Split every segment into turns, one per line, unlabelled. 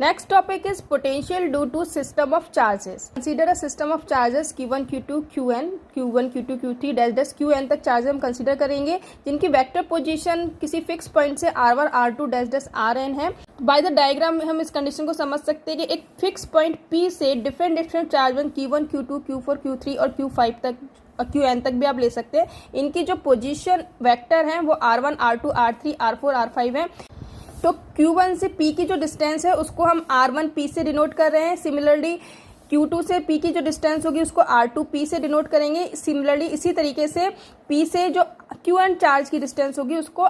Next topic is potential due to system of charges. Consider a system of charges Q1, Q2, Qn, Q1, Q2, Q3 dash dash Qn तक charge हम consider करेंगे, जिनकी vector position किसी fix point से R1, R2 dash dash Rn है। By the diagram हम इस condition को समझ सकते हैं कि एक फिक्स पॉइंट P से different charge Q1, Q2, Q4, Q3 और Q5 तक, Qn तक भी आप ले सकते हैं। इनकी जो पोजीशन वेक्टर हैं वो R1, R2, R3, R4, R5 है। तो Q1 से P की जो डिस्टेंस है उसको हम R1P से डिनोट कर रहे हैं। सिमिलरली Q2 से P की जो डिस्टेंस होगी उसको R2P से डिनोट करेंगे। सिमिलरली इसी तरीके से P से जो Qn चार्ज की डिस्टेंस होगी उसको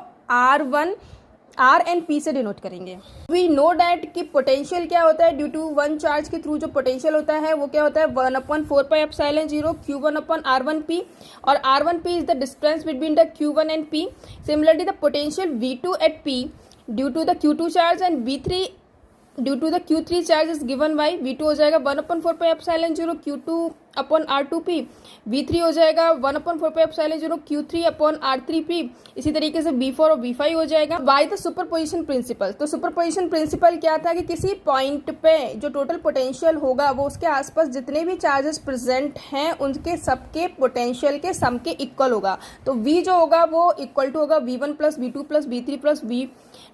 Rn P से डिनोट करेंगे। वी नो डैट कि पोटेंशियल क्या होता है ड्यू टू वन चार्ज के थ्रू। जो पोटेंशियल होता है वो क्या होता है 1/4πε0 Q1/R1P, और R1P is the distance between the Q1 and P। Similarly the potential V2 at P due to the Q2 charge and V3 due to the Q3 charge is given by V2 हो जाएगा 1/4πε0 Q2/R2P, V3 हो जाएगा 1/4πε0 Q3/R3P। इसी तरीके से V4 और V5 हो जाएगा बाय द सुपरपोजिशन प्रिंसिपल। तो सुपरपोजिशन प्रिंसिपल क्या था कि किसी पॉइंट पे जो टोटल पोटेंशियल होगा वो उसके आसपास जितने भी चार्जेस प्रेजेंट हैं उनके सबके पोटेंशियल के सम के इक्वल होगा। तो V जो होगा वो इक्वल टू होगा V1 plus V2 plus V3 plus V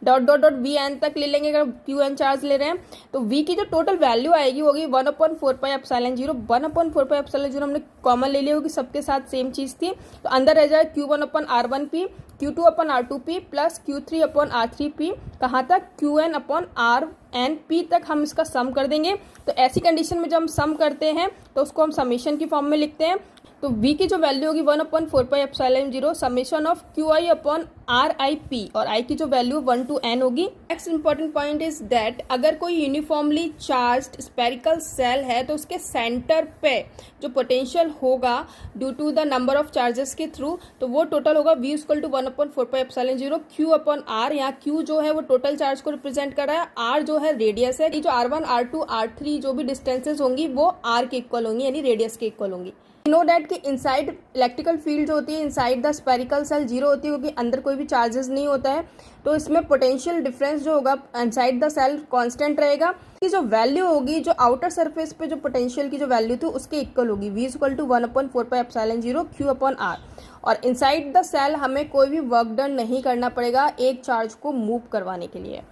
dot dot dot Vn तक ले लेंगे अगर Qn चार्ज ले रहे हैं। तो V की जो टोटल वैल्यू आएगी वो होगी 1/4πε0। 1/4πε0 हमने कॉमन ले लिया होगी, सबके साथ सेम चीज थी। तो अंदर रह जाए Q1/R1P, Q2/R2P प्लस Q3/R3P, कहाँ तक Qn/RnP तक हम इसका सम कर देंगे। तो ऐसी कंडीशन में जब हम सम करते हैं तो उसको हम समेशन की फॉर्म में लिखते हैं। तो V की जो वैल्यू होगी 1/4πε0 समेशन ऑफ QI/RIP, और I की जो वैल्यू 1 to n होगी। Next important point is that अगर कोई यूनिफॉर्मली चार्ज्ड स्पेरिकल सेल है तो उसके सेंटर पे जो पोटेंशियल होगा due to the number of charges के थ्रू, तो वो टोटल होगा V इक्वल टू 1/4πε0 Q/R। यहाँ Q जो है वो टोटल चार्ज को रिप्रेजेंट कर रहा है, R जो है रेडियस है। जो R1, R2, R3 जो भी डिस्टेंसेज होंगी वो R के इक्वल होंगी, यानी रेडियस के इक्वल होंगी। नो डैट कि इनसाइड इलेक्ट्रिकल फील्ड जो होती है inside the spherical shell zero होती है, क्योंकि अंदर कोई भी चार्जेस नहीं होता है। तो इसमें पोटेंशियल डिफरेंस जो होगा इनसाइड द सेल कांस्टेंट रहेगा। कि जो वैल्यू होगी जो आउटर सरफेस पे जो पोटेंशियल की जो वैल्यू थी उसके इक्वल होगी V इक्वल टू 1/4πε0 Q/R। और इनसाइड द सेल हमें कोई भी वर्क डन नहीं करना पड़ेगा एक चार्ज को मूव करवाने के लिए।